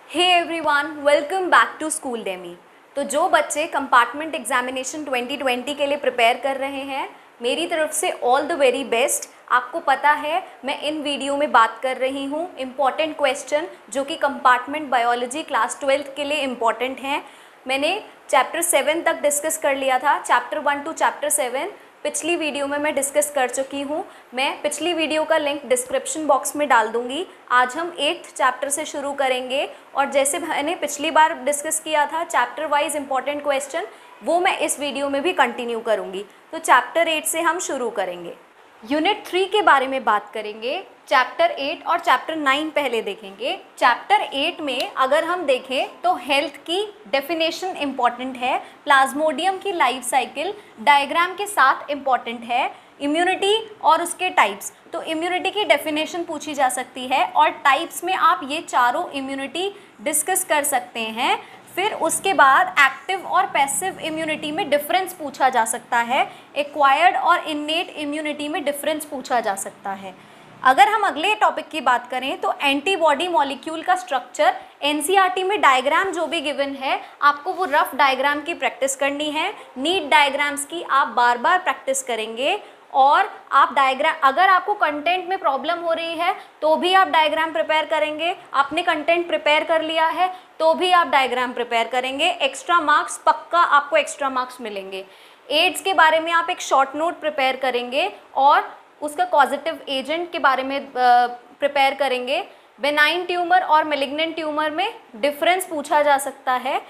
Hey everyone, welcome back to Schooldemy. तो जो बच्चे कंपार्टमेंट एग्जामिनेशन 2020 के लिए प्रिपेयर कर रहे हैं, मेरी तरफ से ऑल द वेरी बेस्ट। आपको पता है मैं इन वीडियो में बात कर रही हूँ इम्पॉर्टेंट क्वेश्चन जो कि कंपार्टमेंट बायोलॉजी क्लास 12th के लिए इम्पॉर्टेंट हैं। मैंने चैप्टर 7 तक डिस्कस कर लिया था, चैप्टर 1 टू चैप्टर 7 पिछली वीडियो में मैं डिस्कस कर चुकी हूँ। मैं पिछली वीडियो का लिंक डिस्क्रिप्शन बॉक्स में डाल दूँगी। आज हम 8th चैप्टर से शुरू करेंगे और जैसे मैंने पिछली बार डिस्कस किया था चैप्टर वाइज इंपॉर्टेंट क्वेश्चन, वो मैं इस वीडियो में भी कंटिन्यू करूँगी। तो चैप्टर 8 से हम शुरू करेंगे। यूनिट 3 के बारे में बात करेंगे। चैप्टर 8 और चैप्टर 9 पहले देखेंगे। चैप्टर 8 में अगर हम देखें तो हेल्थ की डेफिनेशन इम्पॉर्टेंट है, प्लाज्मोडियम की लाइफ साइकिल डायग्राम के साथ इम्पॉर्टेंट है, इम्यूनिटी और उसके टाइप्स। तो इम्यूनिटी की डेफिनेशन पूछी जा सकती है और टाइप्स में आप ये चारों इम्यूनिटी डिस्कस कर सकते हैं। फिर उसके बाद एक्टिव और पैसिव इम्यूनिटी में डिफरेंस पूछा जा सकता है, एक्वायर्ड और इन्नेट इम्यूनिटी में डिफरेंस पूछा जा सकता है। अगर हम अगले टॉपिक की बात करें तो एंटीबॉडी मॉलिक्यूल का स्ट्रक्चर, एनसीईआरटी में डायग्राम जो भी गिवन है आपको वो रफ डायग्राम की प्रैक्टिस करनी है। नीट डायग्राम्स की आप बार बार प्रैक्टिस करेंगे और आप डायग्राम, अगर आपको कंटेंट में प्रॉब्लम हो रही है तो भी आप डायग्राम प्रिपेयर करेंगे। आपने कंटेंट प्रिपेयर कर लिया है तो भी आप डायग्राम प्रिपेयर करेंगे। एक्स्ट्रा मार्क्स पक्का आपको एक्स्ट्रा मार्क्स मिलेंगे। एड्स के बारे में आप एक शॉर्ट नोट प्रिपेयर करेंगे और उसका कॉजेटिव एजेंट के बारे में प्रिपेयर करेंगे। बेनाइन ट्यूमर और मेलिग्नेंट ट्यूमर में डिफरेंस पूछा जा सकता है।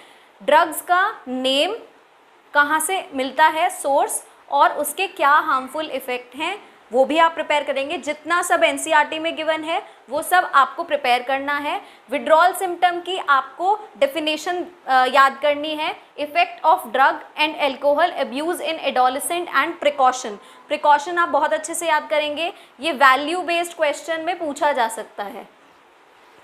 ड्रग्स का नेम कहाँ से मिलता है, सोर्स, और उसके क्या हार्मफुल इफ़ेक्ट हैं वो भी आप प्रिपेयर करेंगे। जितना सब एनसीईआरटी में गिवन है वो सब आपको प्रिपेयर करना है। विड्रॉल सिम्टम की आपको डेफिनेशन याद करनी है। Effect of drug and alcohol abuse in adolescent and precaution आप बहुत अच्छे से याद करेंगे। ये वैल्यू बेस्ड क्वेश्चन में पूछा जा सकता है।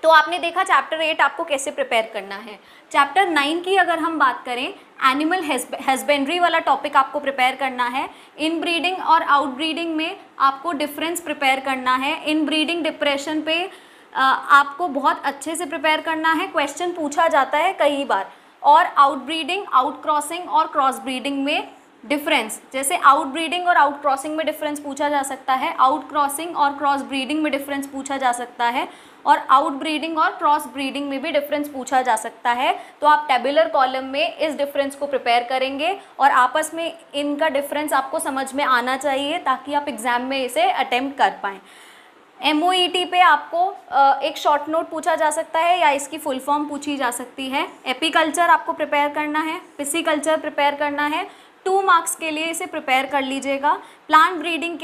तो आपने देखा चैप्टर 8 आपको कैसे प्रिपेयर करना है। चैप्टर 9 की अगर हम बात करें, एनिमल हस्बेंड्री वाला टॉपिक आपको प्रिपेयर करना है। इन ब्रीडिंग और आउट ब्रीडिंग में आपको डिफरेंस प्रिपेयर करना है। इन ब्रीडिंग डिप्रेशन पे आपको बहुत अच्छे से प्रिपेयर करना है, क्वेश्चन पूछा जाता है कई बार। और आउट ब्रीडिंग, आउट क्रॉसिंग और क्रॉस ब्रीडिंग में डिफरेंस, जैसे आउट ब्रीडिंग और आउट क्रॉसिंग में डिफरेंस पूछा जा सकता है, आउट क्रॉसिंग और क्रॉस ब्रीडिंग में डिफरेंस पूछा जा सकता है, और आउट ब्रीडिंग और क्रॉस ब्रीडिंग में भी डिफरेंस पूछा जा सकता है। तो आप टेबुलर कॉलम में इस डिफरेंस को प्रिपेयर करेंगे और आपस में इनका डिफरेंस आपको समझ में आना चाहिए ताकि आप एग्ज़ाम में इसे अटेम्प्ट कर पाएँ। MOET पे आपको एक शॉर्ट नोट पूछा जा सकता है या इसकी फुल फॉर्म पूछी जा सकती है। एपीकल्चर आपको प्रिपेयर करना है, पिसिकल्चर प्रिपेयर करना है। 2 मार्क्स के लिए इसे प्रिपेयर कर लीजिएगा। प्लांट ब्रीडिंग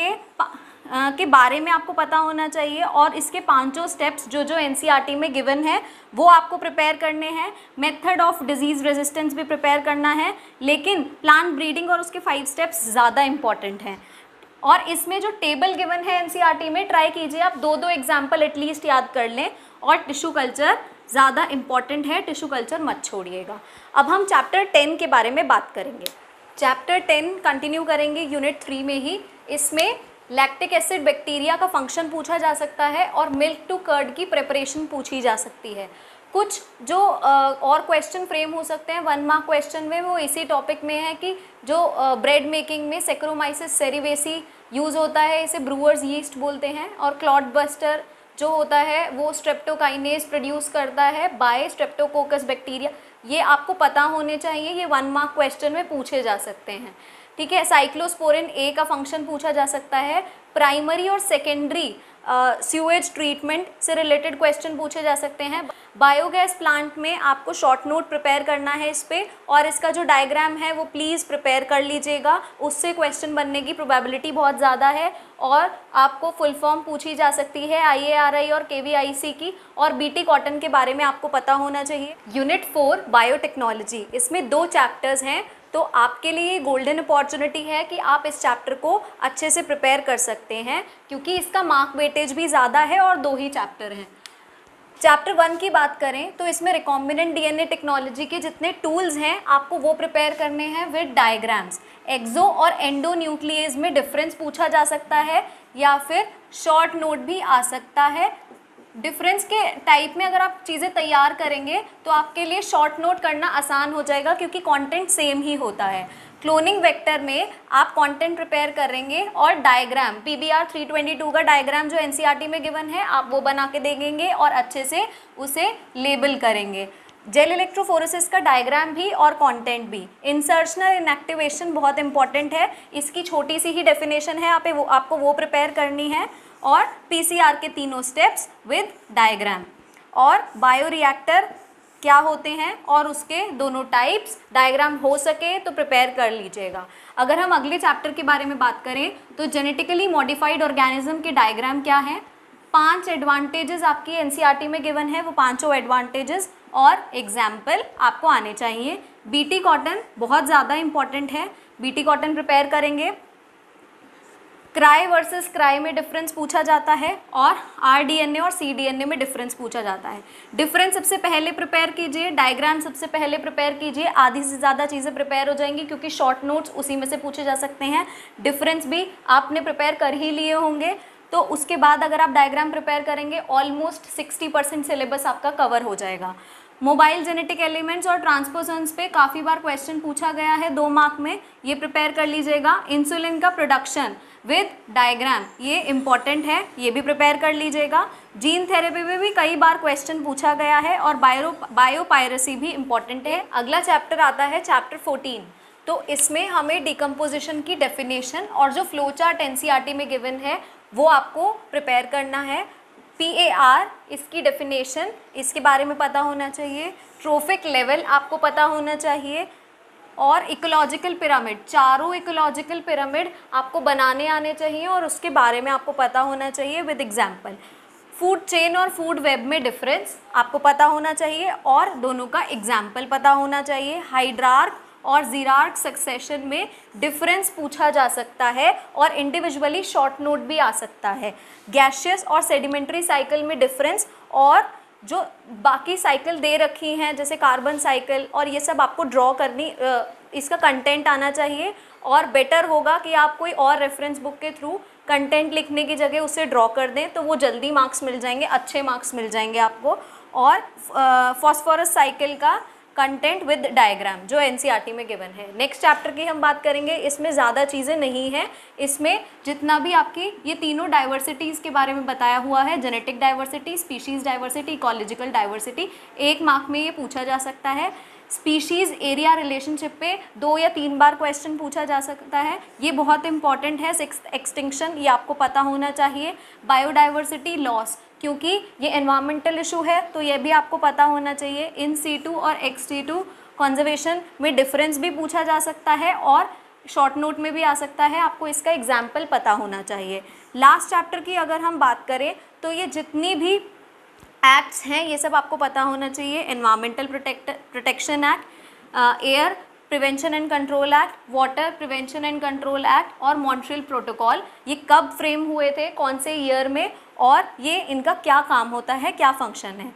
के बारे में आपको पता होना चाहिए और इसके 5 स्टेप्स जो एनसीईआरटी में गिवन है वो आपको प्रिपेयर करने हैं। मेथड ऑफ डिजीज़ रेजिस्टेंस भी प्रिपेयर करना है, लेकिन प्लांट ब्रीडिंग और उसके 5 स्टेप्स ज़्यादा इंपॉर्टेंट हैं। और इसमें जो टेबल गिवन है एनसीईआरटी में, ट्राई कीजिए आप 2 एग्जाम्पल एटलीस्ट याद कर लें। और टिश्यू कल्चर ज़्यादा इंपॉर्टेंट है, टिश्यू कल्चर मत छोड़िएगा। अब हम चैप्टर 10 के बारे में बात करेंगे। चैप्टर 10 कंटिन्यू करेंगे यूनिट 3 में ही। इसमें लैक्टिक एसिड बैक्टीरिया का फंक्शन पूछा जा सकता है और मिल्क टू कर्ड की प्रिपरेशन पूछी जा सकती है। कुछ जो और क्वेश्चन फ्रेम हो सकते हैं 1 मार्क क्वेश्चन में, वो इसी टॉपिक में है कि जो ब्रेड मेकिंग में सेक्रोमाइसिस सेरिवेसी यूज़ होता है, इसे ब्रूअर्स यीस्ट बोलते हैं। और क्लॉट बस्टर जो होता है वो स्ट्रेप्टोकाइनेज प्रोड्यूस करता है बाय स्ट्रेप्टोकोकस बैक्टीरिया। ये आपको पता होने चाहिए, ये 1 मार्क क्वेश्चन में पूछे जा सकते हैं। ठीक है। साइक्लोस्पोरिन ए का फंक्शन पूछा जा सकता है। प्राइमरी और सेकेंडरी सीवेज ट्रीटमेंट से रिलेटेड क्वेश्चन पूछे जा सकते हैं। बायोगैस प्लांट में आपको शॉर्ट नोट प्रिपेयर करना है इस पे, और इसका जो डायग्राम है वो प्लीज़ प्रिपेयर कर लीजिएगा, उससे क्वेश्चन बनने की प्रोबेबिलिटी बहुत ज़्यादा है। और आपको फुल फॉर्म पूछी जा सकती है IARI और KVIC की, और BT कॉटन के बारे में आपको पता होना चाहिए। यूनिट 4 बायोटेक्नोलॉजी, इसमें 2 चैप्टर्स हैं, तो आपके लिए गोल्डन अपॉर्चुनिटी है कि आप इस चैप्टर को अच्छे से प्रिपेयर कर सकते हैं क्योंकि इसका मार्क वेटेज भी ज़्यादा है और 2 ही चैप्टर हैं। चैप्टर 1 की बात करें तो इसमें रिकॉम्बिनेंट DNA टेक्नोलॉजी के जितने टूल्स हैं आपको वो प्रिपेयर करने हैं विद डायग्राम्स। एक्सो और एंडो न्यूक्लियस में डिफरेंस पूछा जा सकता है या फिर शॉर्ट नोट भी आ सकता है। डिफरेंस के टाइप में अगर आप चीज़ें तैयार करेंगे तो आपके लिए शॉर्ट नोट करना आसान हो जाएगा, क्योंकि कंटेंट सेम ही होता है। क्लोनिंग वेक्टर में आप कंटेंट प्रिपेयर करेंगे और डायग्राम PBR 322 का डायग्राम जो NCERT में गिवन है आप वो बना के देंगे और अच्छे से उसे लेबल करेंगे। जेल इलेक्ट्रोफोरेसिस का डायग्राम भी और कंटेंट भी। इंसर्शनल इनएक्टिवेशन बहुत इंपॉर्टेंट है, इसकी छोटी सी ही डेफिनेशन है, आपको वो प्रिपेयर करनी है। और PCR के तीनों स्टेप्स विद डायग्राम। और बायोरिएक्टर क्या होते हैं और उसके दोनों टाइप्स, डायग्राम हो सके तो प्रिपेयर कर लीजिएगा। अगर हम अगले चैप्टर के बारे में बात करें तो जेनेटिकली मॉडिफाइड ऑर्गेनिज्म के डायग्राम क्या है। 5 एडवांटेजेस आपकी NCERT में गिवन है, वो 5 एडवांटेजेस और एग्जाम्पल आपको आने चाहिए। BT कॉटन बहुत ज़्यादा इंपॉर्टेंट है, BT कॉटन प्रिपेयर करेंगे। क्राई वर्सेस क्राई में डिफरेंस पूछा जाता है और rDNA और cDNA में डिफरेंस पूछा जाता है। डिफरेंस सबसे पहले प्रिपेयर कीजिए, डायग्राम सबसे पहले प्रिपेयर कीजिए, आधी से ज़्यादा चीज़ें प्रिपेयर हो जाएंगी क्योंकि शॉर्ट नोट्स उसी में से पूछे जा सकते हैं। डिफरेंस भी आपने प्रिपेयर कर ही लिए होंगे, तो उसके बाद अगर आप डायग्राम प्रिपेयर करेंगे ऑलमोस्ट 60% सिलेबस आपका कवर हो जाएगा। मोबाइल जेनेटिक एलिमेंट्स और ट्रांसपोजन्स पे काफ़ी बार क्वेश्चन पूछा गया है 2 मार्क में, ये प्रिपेयर कर लीजिएगा। इंसुलिन का प्रोडक्शन विद डायग्राम ये इम्पॉर्टेंट है, ये भी प्रिपेयर कर लीजिएगा। जीन थेरेपी में भी कई बार क्वेश्चन पूछा गया है और बायोपायरेसी भी इम्पॉर्टेंट है। अगला चैप्टर आता है चैप्टर 14, तो इसमें हमें डिकम्पोजिशन की डेफिनेशन और जो फ्लो चार्ट NCERT में गिवन है वो आपको प्रिपेयर करना है। PAR इसकी डेफिनेशन, इसके बारे में पता होना चाहिए। ट्रोफिक लेवल आपको पता होना चाहिए। और इकोलॉजिकल पिरामिड, चारों इकोलॉजिकल पिरामिड आपको बनाने आने चाहिए और उसके बारे में आपको पता होना चाहिए विद एग्जाम्पल। फूड चेन और फूड वेब में डिफरेंस आपको पता होना चाहिए और दोनों का एग्जाम्पल पता होना चाहिए। हाइड्रार्क और जीरार्क सक्सेशन में डिफरेंस पूछा जा सकता है और इंडिविजुअली शॉर्ट नोट भी आ सकता है। गैशियस और सेडिमेंट्री साइकिल में डिफरेंस और जो बाकी साइकिल दे रखी हैं जैसे कार्बन साइकिल और ये सब आपको ड्रॉ करनी, इसका कंटेंट आना चाहिए। और बेटर होगा कि आप कोई और रेफरेंस बुक के थ्रू कंटेंट लिखने की जगह उसे ड्रॉ कर दें, तो वो जल्दी मार्क्स मिल जाएंगे, अच्छे मार्क्स मिल जाएंगे आपको। और फॉस्फोरस साइकिल का कंटेंट विद डायग्राम जो NCERT में गिवन है। नेक्स्ट चैप्टर की हम बात करेंगे, इसमें ज़्यादा चीज़ें नहीं हैं, इसमें जितना भी आपकी ये तीनों डाइवर्सिटीज़ के बारे में बताया हुआ है, genetic diversity, species diversity, ecological diversity, 1 mark में ये पूछा जा सकता है। स्पीशीज़ एरिया रिलेशनशिप पे 2 या 3 बार क्वेश्चन पूछा जा सकता है, ये बहुत इंपॉर्टेंट है। 6th एक्सटिंक्शन ये आपको पता होना चाहिए। बायोडाइवर्सिटी लॉस, क्योंकि ये एनवायरमेंटल इशू है तो ये भी आपको पता होना चाहिए। इन situ और ex situ कंजर्वेशन में डिफरेंस भी पूछा जा सकता है और शॉर्ट नोट में भी आ सकता है, आपको इसका एग्जाम्पल पता होना चाहिए। लास्ट चैप्टर की अगर हम बात करें तो ये जितनी भी एक्ट्स हैं ये सब आपको पता होना चाहिए। Environmental protection act, air prevention and control act, water prevention and control act और मॉन्ट्रियल प्रोटोकॉल, ये कब फ्रेम हुए थे, कौन से ईयर में, और ये इनका क्या काम होता है, क्या फंक्शन है।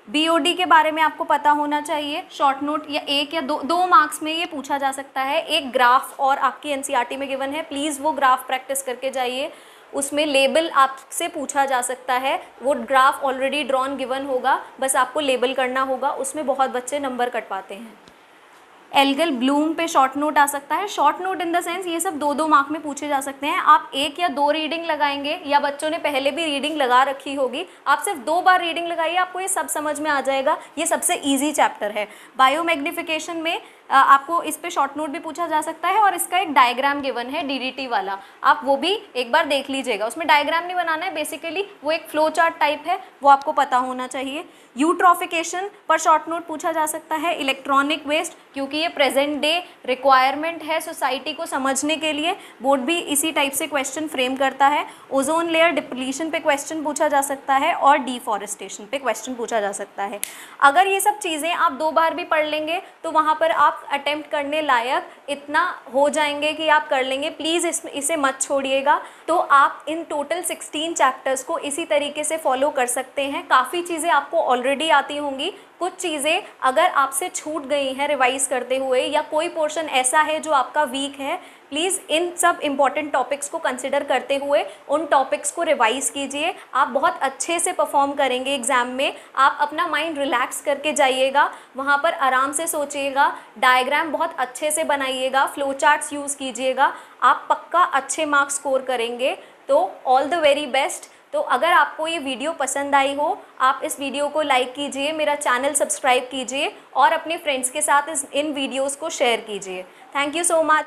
BOD के बारे में आपको पता होना चाहिए। शॉर्ट नोट या 1 या 2 मार्क्स में ये पूछा जा सकता है। एक ग्राफ और आपकी NCERT में गिवन है, प्लीज़ वो ग्राफ प्रैक्टिस करके जाइए। उसमें लेबल आपसे पूछा जा सकता है, वो ग्राफ ऑलरेडी ड्रॉन गिवन होगा, बस आपको लेबल करना होगा, उसमें बहुत बच्चे नंबर कटवाते हैं। एल्गल ब्लूम पे शॉर्ट नोट आ सकता है। Short note in the sense ये सब 2-2 मार्क में पूछे जा सकते हैं। आप 1 या 2 रीडिंग लगाएंगे या बच्चों ने पहले भी रीडिंग लगा रखी होगी, आप सिर्फ 2 बार रीडिंग लगाइए, आपको ये सब समझ में आ जाएगा। ये सबसे ईजी चैप्टर है। बायोमैग्निफिकेशन में आपको इस पे शॉर्ट नोट भी पूछा जा सकता है और इसका एक डायग्राम गिवन है DDT वाला, आप वो भी एक बार देख लीजिएगा। उसमें डायग्राम नहीं बनाना है, बेसिकली वो एक फ्लो चार्ट टाइप है, वो आपको पता होना चाहिए। यूट्रॉफिकेशन पर शॉर्ट नोट पूछा जा सकता है। इलेक्ट्रॉनिक वेस्ट, क्योंकि ये प्रेजेंट डे रिक्वायरमेंट है सोसाइटी को समझने के लिए, बोर्ड भी इसी टाइप से क्वेश्चन फ्रेम करता है। ओजोन लेयर डिप्लीशन पे क्वेश्चन पूछा जा सकता है और डिफॉरेस्टेशन पे क्वेश्चन पूछा जा सकता है। अगर ये सब चीज़ें आप 2 बार भी पढ़ लेंगे तो वहाँ पर आप अटेम्प्ट करने लायक इतना हो जाएंगे कि आप कर लेंगे। प्लीज़ इसे मत छोड़िएगा। तो आप इन टोटल 16 चैप्टर्स को इसी तरीके से फॉलो कर सकते हैं। काफ़ी चीज़ें आपको ऑलरेडी आती होंगी, कुछ चीज़ें अगर आपसे छूट गई हैं रिवाइज़ करते हुए या कोई पोर्शन ऐसा है जो आपका वीक है, प्लीज़ इन सब इम्पॉर्टेंट टॉपिक्स को कंसिडर करते हुए उन टॉपिक्स को रिवाइज़ कीजिए। आप बहुत अच्छे से परफॉर्म करेंगे एग्ज़ाम में। आप अपना माइंड रिलैक्स करके जाइएगा, वहाँ पर आराम से सोचिएगा, डायग्राम बहुत अच्छे से बनाइएगा, फ्लो चार्ट्स यूज़ कीजिएगा। आप पक्का अच्छे मार्क्स स्कोर करेंगे। तो ऑल द वेरी बेस्ट। तो अगर आपको ये वीडियो पसंद आई हो, आप इस वीडियो को लाइक कीजिए, मेरा चैनल सब्सक्राइब कीजिए और अपने फ्रेंड्स के साथ इन वीडियोस को शेयर कीजिए। Thank you so much.